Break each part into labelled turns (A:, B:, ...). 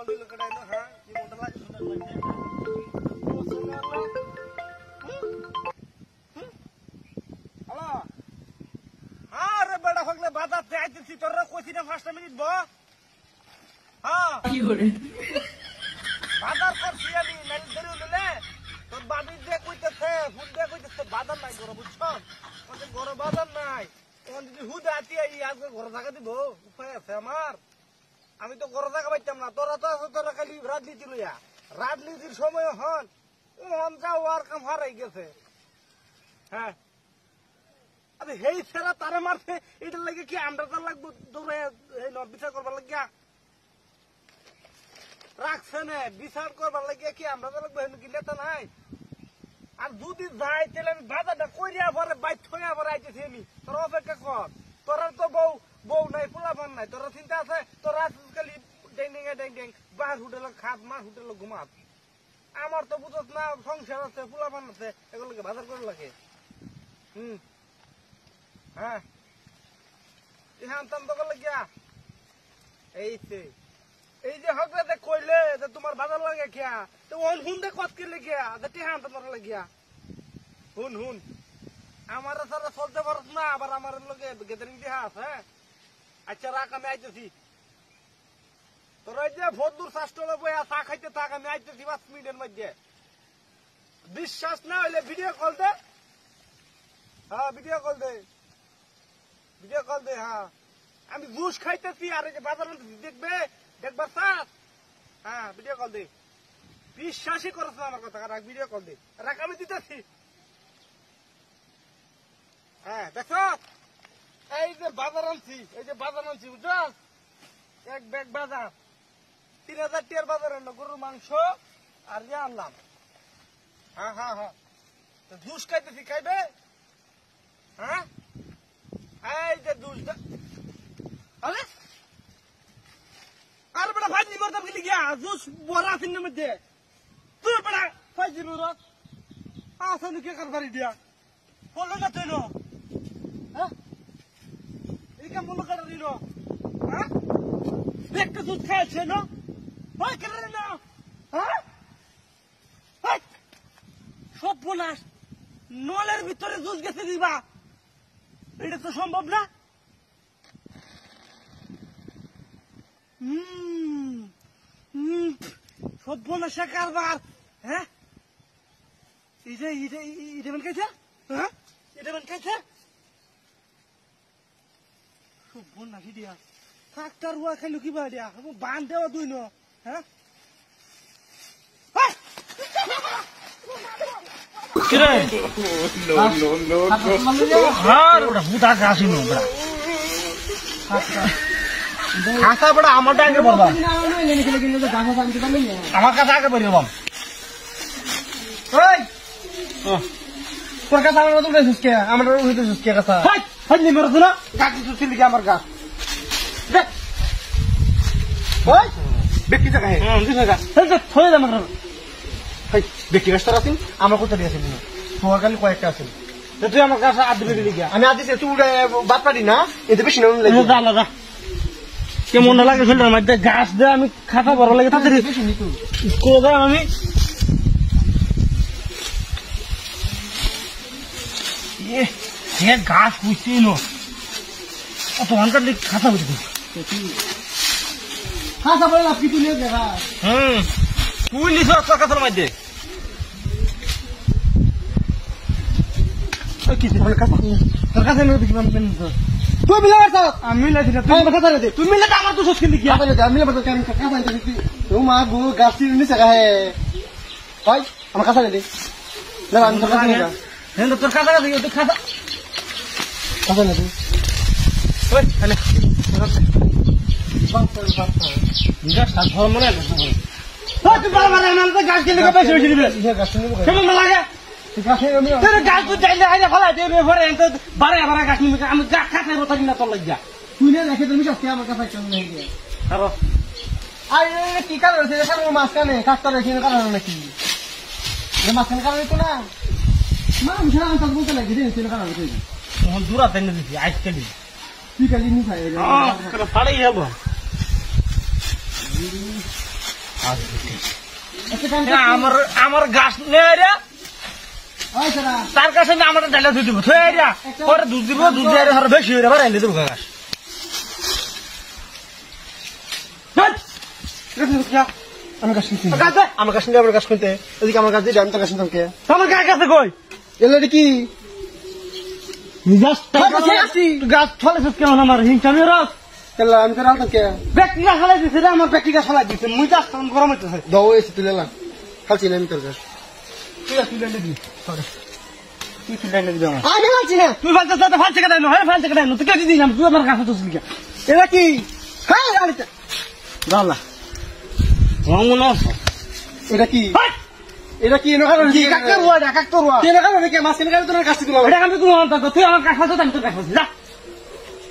A: Call দিল কটাইলো হ্যাঁ কি মনটা লাগে সুন্দর লাগছে হ্যালো আরে বড় হগলে বাজার তে আইতেছি তোরা কইছি না 5 মিনিট ব হ্যাঁ কি করে বাজার করছি আমি মেল ধরে উঠলে তোর বাবি যে কইতেছে হুদ দে কইতেছে বাজার নাই গরো বুঝছো ওদের গরো বাজার নাই এখন যদি হুদ আতি আই আজকে ঘর থাকা দিব উপায় আছে আমার আমি তো ঘর থাকা পাইতাম না তোরা তো আছে তোরা খালি রাজনীতি লইয়া রাজনীতির সময় হন ওন যাও আর কাম হারাই গেছে হ্যাঁ আরে হেই ছেড়া তারে মারছে এটার লাগে কি আমরা তার লাগবো দৌড়ে এই ন বিচার করবার লাগিয়া রাখছে না বিচার করবার লাগিয়া কি আমরা তার লাগবো হেন কি নেতা নাই আর যদি যাই তাহলে আমি বাজারটা কইরা পরে বাইর হইয়া পরে আইতেছি আমি তোর অপেক্ষা কর তোরা তো বউ নাই পোলাপান নাই তোরা চিন্তা আছে তোরা খালি ডেং ডেং বাহার হোটেলে খাত মার হোটেলে ঘুমাত আমার তো বুঝত না সংসার আছে পোলাপান আছে এগুলোকে বাজার করে লাগে হ্যাঁ ইহান তাম তো করলে গিয়া এই যে হকরে কইলে যে তোমার বাজার লাগে কিয়া তো ওন হুন দে কত কে লাগিয়া দে হান তোমার লাগিয়া হুন আমার সারা চলতে পারছ না আবার আমার লগে গেদারিং দিহা আছে আচ্ছা রাখ আমি আইতেছি তোরা যে ভদ্দুর শাস্ত্রে বইয়া চা খাইতে থাক আমি আইতেছি 5 মিনিটের মধ্যে বিশ্বাস না হইলে ভিডিও কল দে হ্যাঁ ভিডিও কল দে হ্যাঁ আমি জুস খাইতেছি আর এই যে বাজার দেখবার চাস হ্যাঁ ভিডিও কল দে বিশ্বাসই করছ না আমার কথা রাখ ভিডিও কল দে রাখ আমি দিতেছি হ্যাঁ দেখো এই যে বাজার আনছি বুঝছস এক ব্যাগ বাজার 3000 টাকার বাজার আনলো গরুর মাংস আর যে আনলাম হ্যাঁ জুস খাইতেছি খাইবে হ্যাঁ এই যে জুস আরে আর বড় ভাজি করতাম কি লিখা জুস বড়া সিন মধ্যে তুই বড় ভাজি নুর আসলে কি করবারি দিয়া বললো না তুই হ্যাঁ এই কাম বন্ধ করে দিল হ্যাঁ একটা জুস খাইছে না ওই করে না হ্যাঁ সব বোনাস নলের ভিতরে জুস গেছে দিবা এটা তো সম্ভব না সব বোনাসা কারবার হ্যাঁ এটা মানে খাইছে হ্যাঁ এটা মানে খাইছে সব বোনাসি দিয়া ট্রাক্টর হুয়া খাইলো কিবা দিয়া বান দেওয়া দুই ন হ্যাঁ খাসা বড় আমারটা আগে বলবা আমার কাছে আগে বলি বাম তোর কাছে আমার মতো সুস্কে আমার হইতে সুস্কে কাছা হাজলি মেরছ না কাকি সুস্কে লিখে আমার কাছ দেখ ওই বেকি জায়গা হে জায়গা থয়ে দে আমার হাই বেকি রাস্তা আছিস আমার কোথা দিয়ে আসিস তোর কাছে কয়েকটা আছে তুই আমার কাছে আদি বেকি লিখে আমি আদি তুই বাদ পারি না এতে বেশি না লাগা কেমন লাগে ফিল্টার মধ্যে গাছ দিয়ে আমি খাতা বড় লাগে তাড়াতাড়ি কোদা আমি গাছ বুঝছি নো অত অনকার খাতা বুঝছি খাতা বলে আপনি তুলে দেখা তুই নিস তোর কাতার মধ্যে তোর কাছে তুই মিলে আমি মিলে তুই মিলে আমার তো সস্কিল লিখি আমি মা গু গাছ নিচে গায়ে ভাই আমার কাছে দে আমি তোর কাছে তোর কাছে তুই খাতা কাছে না তুই গাছ কিনে পয়সা বেশি দিবে কেমন লাগে গাছ চাইলে আইলে ফলাই দেবে পরে বারে বারে গাছ নিবে আমি গাছ খাতে কথা কিনা তোর লাগিয়া তুই না দেখে তুমি সত্যি আমার কাছে কেমন হয়ে আর কি কারণ হচ্ছে এখানে মাঝখানে কাজটা রেখে কারণ নাকি মাঝখানে কারণ হইতো না মা মুখে আমি তার বলতে লাগি রে কারণ হইতো তখন দূরা তাই না দিছি আজকালি তুই কালি মুখ খাই ফাড়াই যাবো আমার আমার গাছ নেই রে তার কাছে আমার ডাইলা ধুই দিব পরে দুধ দিব দুধ দিয়ে ধরো বেশি হয়ে যাবে এনে দেবো গাছ
B: আমার গাছ কিনতে আমার গাছ নিয়ে আমার গাছ কিনতে এদিকে আমার গাছ দিয়ে আমি তো গাছ কিনতাম কে
A: আমার গাছ কাছে কই
B: এলো কি
A: গাছ ফলেছিস কেমন আমার হিংসামি রস
B: কেলা আমি তো রাখতাম কে
A: ব্যক্তিগা ফেলাই দিছে রে আমার ব্যক্তিগা ফেলাই দিছে মুই তো আসতাম গরম হইতেছে
B: দাও এসে তুলে এলাম খালছি না আমি তোর গাছ
A: তুই তুলে নিবি তুই তুলে নিবি আমার
B: আমি খালছি না
A: তুই ফালতে দাদা ফালতে কেন হ্যাঁ ফালতে কেন তুই কে দিলাম তুই আমার কাছে তো লিখা
B: এটা কি হ্যাঁ আলিটা
A: দাও মনে আছে
B: এটা কি এটা কি এনে কারণ কি
A: কাকর রুয়া কাকর রুয়া
B: কেন কারণ কি মাছ কেন কারণ তোর কাছে দিলাম
A: এটা আমি কোনো অন্ত তুই আমার কাছে তো আমি তোর কাছে যা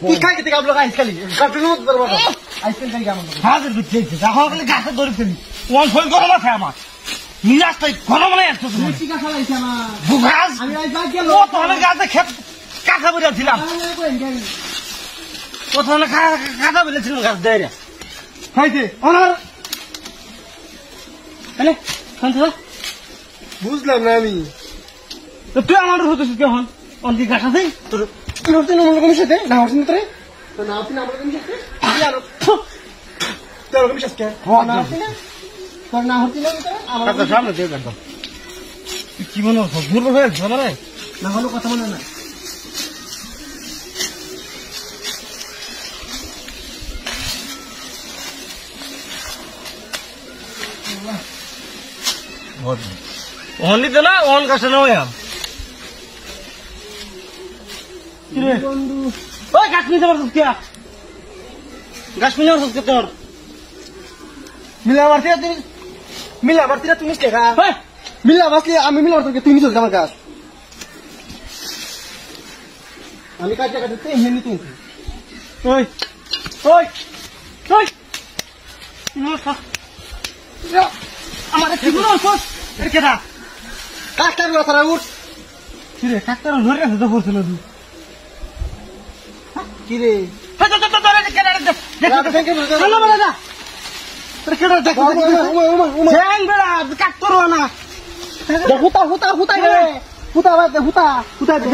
B: তুই খাই কেটে গাবলো গাইস খালি কাটলো তোর বাবা
A: আইসেন যাই গাম হাজার বিচ্ছে যা হলে গাছে ধরে ফেলি ওয়ান ফোন গরম আছে আমার নিরাস্তায় গরম নাই আসছে তুমি
B: ঠিক আছে লাইছ না
A: বুগাস
B: আমি আই বাদ গেল
A: ও তো আমি গাছে খেত কাকা বলে ছিলাম প্রথমে কাকা বলে ছিলাম গাছ দেয়
B: খাইতে
A: ওনার এনে শান্ত
B: বুঝলাম না আমি
A: তো তুই আমার হতেছিস কেমন অন্তি গাছ আছে
B: তোর তুই হচ্ছে না আমার সাথে না হচ্ছে না তোরে তো না আপনি আমার সাথে আর তোর কম সাথে না আপনি না তোর না হচ্ছে না আমার
A: কাকা সামনে দিয়ে দেন কি মনে হচ্ছে ভুল হয়ে গেছে না রে
B: না হলো কথা মনে না
A: অনলি তো না অন কাছে না ওই
B: বন্ধু
A: ওই গাছ নিতে পারছিস কে গাছ নিতে পারছিস কে তোর
B: মিলা বাড়তি তুমি টেকা মিলা বাসলি আমি মিলা বাড়তি তুমি চল আমার কাজ আমি কাজ জায়গা দিতে এমনি তুমি
A: ওই ওই ওই আমার কি মনে হচ্ছে এর কেটা
B: কাজটার কথা উঠ
A: কি রে কাকতার ধরে আছে তো বলছিল তুই
B: কি রে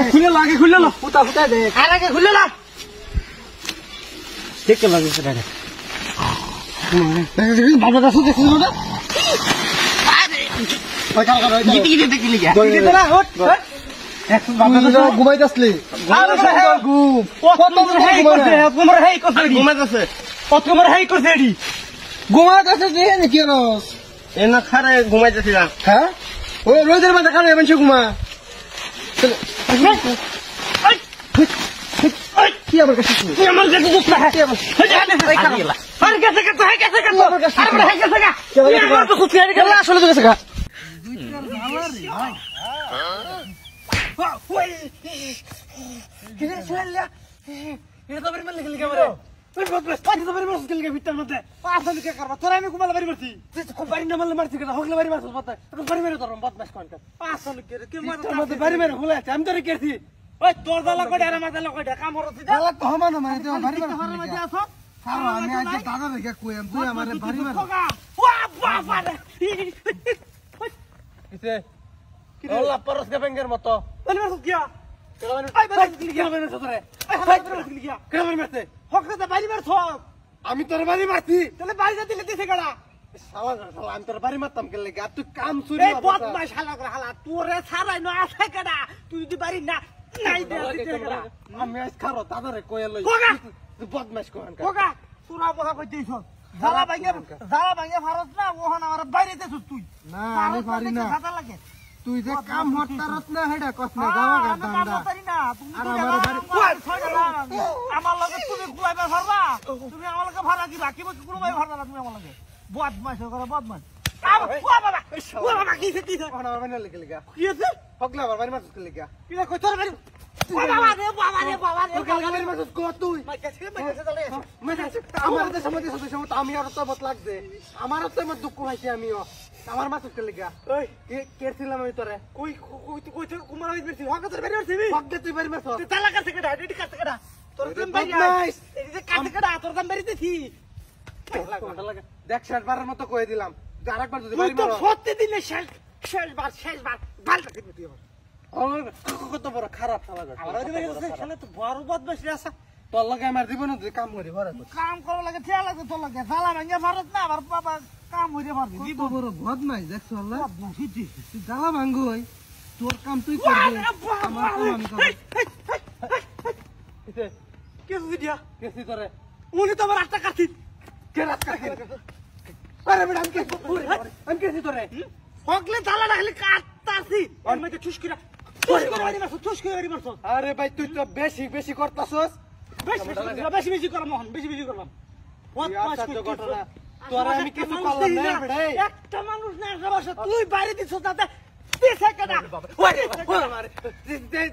A: খুলে লাগে খুলে লো
B: দে
A: আর আগে খুলে লো দেখতে লাগে সেটা বাবা দাসু দেখছিস না গিটি গিটি দেখলি গা গিটি না হট
B: ঘুমাইতে আসলি ঘুমাইতে আসে কি
A: এনা খারে ঘুমাইতেছিলাম
B: হ্যাঁ ওই রোদের মাথা খারাপ মানুষ ঘুমা কি আমার কাছে
A: আমার কাছে দুঃখ না আর কাছে কাছে হাই কাছে কাছে আর হাই কাছে গা আমার তো খুশি হয়ে গেল
B: আসলে তো গেছে গা
A: কিরে চললা এটা তো বেরমে লিখলি ক্যামেরা ওই বদমাস পাঁচ তো বেরমে মুশকিল কে ভিতর মধ্যে আসলে কি করবা তোরা আমি কুমালা বাড়ি মারছি খুব বাড়ি না মারলে মারছি কেন হগলে বাড়ি মারছ পতা তো বাড়ি মেরে ধরম বদমাস কোন আসলে কি মারছ মধ্যে বাড়ি মেরে ভুলে আছে আমি তোরে কেছি ওই তোর দালা কই আর আমার দালা কই কাম হরছি দা
B: দালা কহমা না মানে তো বাড়ি
A: মারছি আসো
B: আমি আজ দাদা রেখে কইম তুই আমারে বাড়ি মার
A: ওয়া বাবা রে কিসে আল্লাহ পরস্কা বেঙ্গের মতো বাড়ি মারছ কি
B: আমি তোর বাড়ি মারছি
A: তাহলে বাড়ি দিলে দিছে গাড়া
B: আমি তোর বাড়ি মারতাম কেলে তুই কাম চুরি
A: এই বদমাশ হালা তোরে ছাড়াই না আছে গাড়া তুই যদি বাড়ি না নাই দে
B: আমি আজ খারো দাদারে কয়ে লই তুই বদমাশ কোন
A: কোকা সুরা বহা কই দিছ জালা ভাঙে ভারত না ওহন আমার বাইরেতে তুই
B: না আমি পারি না
A: ছাতা লাগে
B: তুই যে কাম হরতারত না হেডা কস না যাওয়া গা দান্দা আর আমার বাড়ি
A: আমার লগে তুমি গুলাইবা ভরবা তুমি আমার লগে ভাড়া দিবা কি বলছ গুলাই ভরবা না তুমি আমার লগে বদমাশ করে বদমাশ ও বাবা কি
B: আমার বাড়ি না লিখে লিখা
A: কি আছে
B: হকলা আমার বাড়ি মারছিস লিখা
A: কি কই তোর বাড়ি বাবা রে
B: তোর কালকে বাড়ি মারছিস কো তুই আমার দেশে মধ্যে সদস্য আমি আর তো মত লাগছে আমার তো মত দুঃখ হইছে আমিও আমার মাছ কে লিখা
A: ওই
B: কেছিলাম আমি তোরে
A: কই কই কুমার আইছ বেরছি হক তোর বাড়ি মারছিস
B: হককে তুই বাড়ি মারছ
A: তুই তালা কাছে কেডা এডি কাছে কেডা তোর দাম বাড়ি
B: বদমাইশ।
A: এই যে কাছে কেডা তোর দাম বাড়ি দিছি
B: দেখ শেষ বারের মতো কয়ে দিলাম আরেকবার যদি
A: তুই
B: বাড়ি
A: তো
B: মারো
A: প্রতিদিনে শেষবার বালটা কিনবি তুই আমার
B: আমার কত বড় খারাপ শালা গো
A: আমার ওইদিকে গেছে শালা তো বড় বদমাশ রে আসা
B: তোর লগে আমার জীবনে তুই কাম করি ঘরে
A: কাম করা লাগে ঠিয়া লাগে তোর লাগে জ্বালা ভাঙিয়া ভারত না আমার বাবা কাম হইতে পারবি
B: কত বড় বদমাইশ দেখছো আল্লাহ
A: বদমাশ হিটি
B: তুই জ্বালা ভাঙ্গু হই তোর কাম তুই করবি আমার কাম আমি করব
A: কেসু দিয়া
B: কেসি তোরে
A: উনি তো আমার আটটা কাটি
B: কে রাত কাকে আরে বেটা আমি কেসি তোরে
A: হকলে জ্বালা রাখলে কাটতাছি ওর মধ্যে ঠুসকিরা ঠুসকি বাড়ি মারছো
B: আরে ভাই তুই তো বেশি বেশি করতাছস
A: বেশি বেশি করলাম মোহন বেশি বেশি করলাম
B: আশ্চর্য ঘটনা তোরা আমি কিছু করলাম না বেটা
A: একটা মানুষ না একটা বাসা তুই বাইরে দিছ তাতে দিছে কেডা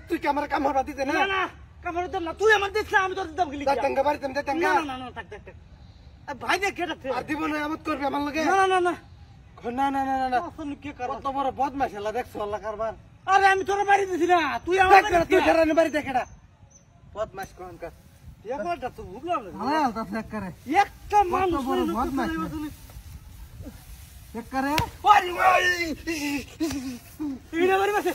B: তুই কি আমার কাম হবা দিতে না
A: না না কামড় দম না তুই আমার দিছ না আমি তোর দিতাম গলি
B: দাঁতাঙ্গা বাড়িতে আমি দাঁতাঙ্গা
A: না না না থাক থাক থাক ভাই দেখ কেডা
B: আর দিব না আমত করবে আমার লগে
A: না না না না
B: না না না না না
A: আসলে কি কর
B: কত বড় বদমাশ হলা দেখছো আল্লাহ কারবার
A: আরে আমি তোর বাড়ি দিছি না তুই আমার
B: দেখ তুই ঘরের বাড়ি দেখেডা বদমাশ কোন কা
A: একবারটা তো বুঝলাম না
B: হালাল তা ফেক করে
A: একটা মানুষ
B: বড় বদমাশ ফেক করে
A: ওরে ওরে ইনা বাড়ি মাসে